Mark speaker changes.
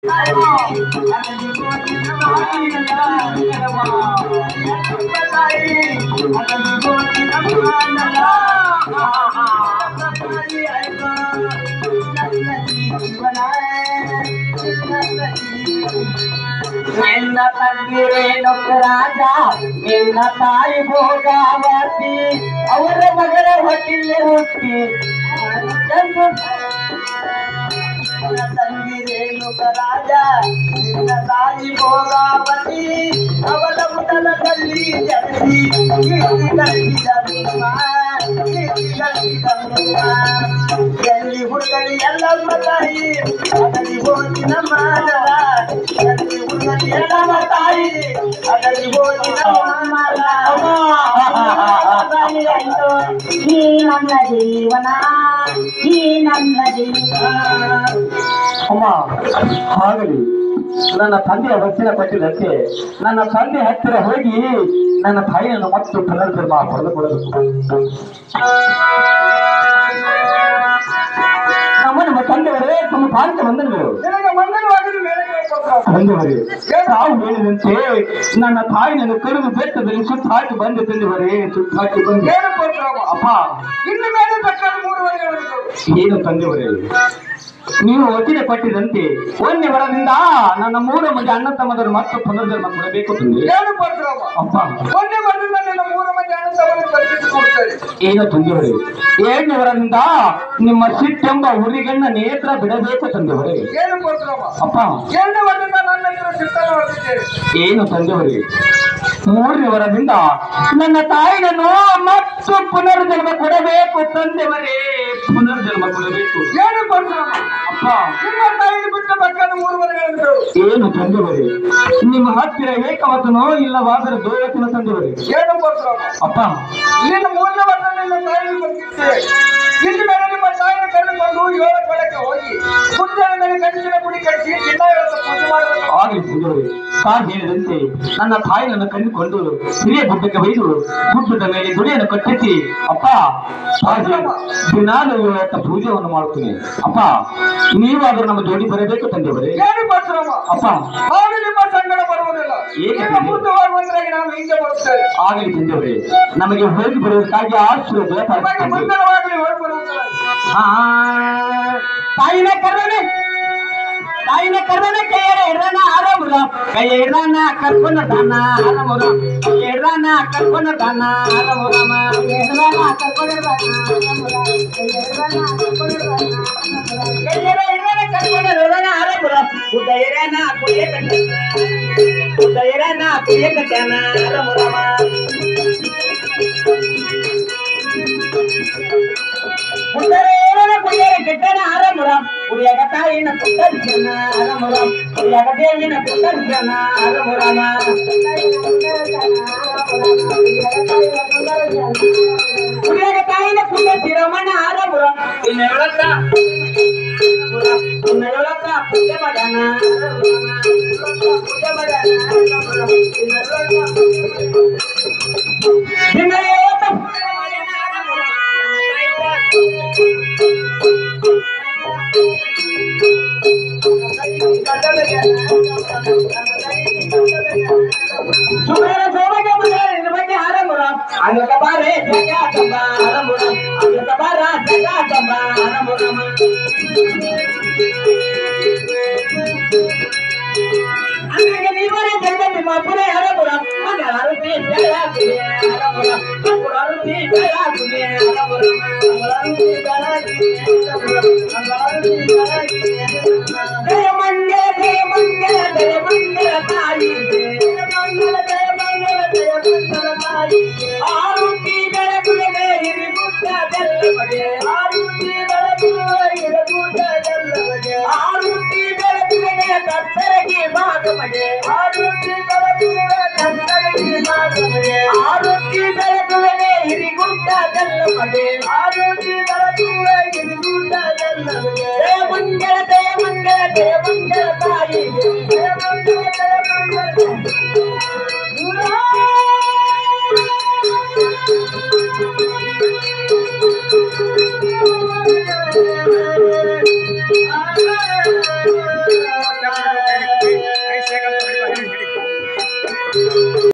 Speaker 1: ನಿನ್ನ ತಂಗಿರೇನೊಬ್ಬ ರಾಜ ನಿನ್ನ ತಾಯಿ ಭೋಗಾವತಿ ಅವರ ಮಗಳ ಹೊಟ್ಟಿಲೆ ಹುಟ್ಟಿ ತಂಗಿರೇನೊಬ್ಬ ರಾಜ ನಿನ್ನ ತಾಯಿ ಭೋಗಾವತಿ ಅವರ ಮುಖದಲ್ಲಿ ಜನಿಸಿ ಎಲ್ಲಿ ಹುಡುಗರಿ ಎಲ್ಲಮ್ಮ ತಾಯಿ ಅದರಲ್ಲಿ ಹೋಗಿ ನಮ್ಮ ಎಲ್ಲಿ ಹುಡುಗರಿ ಎಲ್ಲಮ್ಮ ತಾಯಿ ಅದರಲ್ಲಿ ಹೋಗಿ ನಮ್ಮ ಈ ನನ್ನ ಜೀವನ ಈ ನನ್ನ ಜೀವನ.
Speaker 2: ಅಮ್ಮ ಹಾಗಲಿ ನನ್ನ ತಂದೆಯ ವಚನ ಕೊಟ್ಟಿದ್ದಕ್ಕೆ ನನ್ನ ತಂದೆ ಹತ್ತಿರ ಹೋಗಿ ನನ್ನ ತಾಯಿಯನ್ನು ಮತ್ತು ಪುನರ್ಜನ್ಮ ಪಡೆದುಕೊಳ್ಳಬೇಕು. ನಮ್ಮ ತಂದೆಯವರೇ ತಮ್ಮ ಪಾಲಿಕೆ ಬಂದವರು ತಂದೆಯವರೇ ತಾವು ಹೇಳಿದಂತೆ ನನ್ನ ತಾಯಿಯನ್ನು ಕಡಿದು ಬೆಟ್ಟದಲ್ಲಿ ಸುತ್ತಾಕಿ ಬಂದು ತಂದೆಯವರೇ ಸುತ್ತಾಕಿ ಬಂದು ಅಪ್ಪ
Speaker 1: ಇನ್ನು ಮೇಲೆ ಬೆಟ್ಟ 3 ವರ್ಷಗಳು
Speaker 2: ಏನು ತಂದೆಯವರೇ ನೀವು ವಚನೆ ಕೊಟ್ಟಿದಂತೆ ಒಂದೇ ವರದಿಂದ ನನ್ನ 3 ಮಂದಿ ಅಣ್ಣ ತಮ್ಮದರು ಮತ್ತು ಪುನರ್ಜನ್ಮ ಕೊಡಬೇಕು ತಂದೆ. ಅಪ್ಪ ಏನು ತಂದೆಯವರೇ 7ನೇ ವರದಿಂದ ನಿಮ್ಮ ಸಿಟ್ಟೆಂಬ ಉರಿಗಣ್ಣ ನೇತ್ರ ಬಿಡಬೇಕು ತಂದೆಯವರೇ. ಅಪ್ಪ ಏನು ತಂದೆಯವರೇ 3ನೇ ವರದಿಂದ ನನ್ನ ತಾಯಿಯನ್ನು ಮತ್ತು ಪುನರ್ಜನ್ಮ ಕೊಡಬೇಕು ತಂದೆಯವರೇ ಪುನರ್ಜನ್ಮ ಕೊಡಬೇಕು. ಅಪ್ಪ
Speaker 1: ನಿಮ್ಮ ತಾಯಿಗೆ ಬಿಟ್ಟ ಪಕ್ಕದ 3 ವರ್ಷಗಳು
Speaker 2: ಏನು ತಂದೆಯವರೇ ನಿಮ್ಮ ಹತ್ತಿರ ಏಕವಚನೋ ಇಲ್ಲವಾದರೆ ದ್ವೈವಚನ ತಂದೆಯವರೇ. ಅಪ್ಪ
Speaker 1: ನಿನ್ನ 3ನೇ ವರ್ಷದಿಂದ ತಾಯಿಗೆ ಬಂದಿದ್ದೆ ಇನ್ನು ಮೇಲೆ ನಿಮ್ಮ ತಾಯಿನ ಕರೆದುಕೊಂಡು 7 ಕೊಳಕ್ಕೆ ಹೋಗಿ ಮುಂಜಾನೆ ಮೇಲೆ ಗಂಜಿನ ಗುಡಿ ಕಟ್ಟಿಸಿ ಚಿನ್ನ ಪೂಜೆ ಮಾಡಬೇಕು.
Speaker 2: ಆಗಲಿ ತಂದೆಯವರೇ ತಾವು ಹೇಳಿದಂತೆ ನನ್ನ ತಾಯಿಯನ್ನು ಕಂಡುಕೊಂಡು ಹಿರಿಯ ಗುಡ್ಡಕ್ಕೆ ಒಯ್ದು ಗುಡ್ಡದ ಮೇಲೆ ಗುಡಿಯನ್ನು ಕಟ್ಟಿಸಿ ಅಪ್ಪ ದಿನಾಲು ಪೂಜೆಯನ್ನು ಮಾಡುತ್ತೇನೆ. ಅಪ್ಪ ನೀವಾದರೂ ನಮ್ಮ ಜೋಡಿ ಬರಬೇಕು ತಂದೆಯವರೇ. ಅಪ್ಪ
Speaker 1: ನಾನು ನಿಮ್ಮ ಸಂಗಡ ಬರುವುದಿಲ್ಲ ಮುಂದವಾಗಿ ಬಂದಾಗ ನಾವು ಹಿಂದೆ ಬರುತ್ತೇವೆ.
Speaker 2: ಆಗಲಿ ತಂದೆಯವರೇ ನಮಗೆ ಹೋಗಿ ಬರುವುದಕ್ಕಾಗಿ ಆಶೀರ್ವಾದ
Speaker 1: ಮುಂದರವಾಗಲಿ ಹೋಗಿ ಬರುವುದಿಲ್ಲ.
Speaker 2: ತಾಯಿನ ಕರ್ರನ ಕೈಯ ಹಿಡ್ರನ ಆರಾಮುರ ಕೈಯ ಹಿಡ್ರನ ಕರ್ಕೊಂಡು ತಾನ ಆರಾಮುರ ಹಿಡ್ರನ ಕರ್ಕೊಂಡು ತಾನ ಆರಾಮುರಮ ಹಿಡ್ರನ ಕರ್ಕೊಂಡು ಹಿಡ್ರನ ಆರಾಮುರ ಉದಯರನ ಕುಡಿಯ ಕಟ್ಟಾನ ಆರಾಮುರಮ ಕುಡಿಯರ ಕೆಟ್ಟನ ಆರಾಮುರ ಕುಡಿಯಾಗ ತಾಯಿನ ಪುಟ್ಟನ ಆರಾಮುರ ಕುಡಿಯಾಗ ದೇವಿನ ಪುಟ್ಟನ ಆರಾಮುರಮ ಕುಡಿಯಾಗ ತಾಯಿನ ಪುಟ್ಟ ತಿರಮಣ ಆರಾಮುರ ಇನ್ನ ಹೇಳಕ್ಕ ಪುಟ್ಟ ಮಗನ ಪುಟ್ಟ ಮಗನ Angkat bare jaga tamba aramuram angkat bara jaga tamba aramuram angkat ni bare jaga ni mapure aramuram angkat aruti jaga kule aramuram angkat aruti jaga kule aramuram angkat aruti jaga kule angkat aruti jaga kule jaya mangala tayi jaya mangala tayi ಆರುತಿ ಬೆಳಗುವೆ ಹಿರಿಗುಡ್ಡದಲ್ಲವಗೆ ಆರುತಿ ಬೆಳಗುವೆ ಹಿರಿಗುಡ್ಡದಲ್ಲವಗೆ ಆರುತಿ ಬೆಳಗುವೆ ಕತ್ತರಗಿ ಭಾಗಮಗೆ ಆರುತಿ ಬೆಳಗುವೆ ಕತ್ತರಗಿ ಭಾಗಮಗೆ ಆರುತಿ ಬೆಳಗುವೆ ಹಿರಿಗುಡ್ಡದಲ್ಲವಗೆ ಆರುತಿ ಬೆಳಗುವೆ ಹಿರಿಗುಡ್ಡದಲ್ಲವಗೆ ಜಯ ಮಂಗಳ ತಾಯಿ ಜಯ ಮಂಗಳ
Speaker 1: Thank you.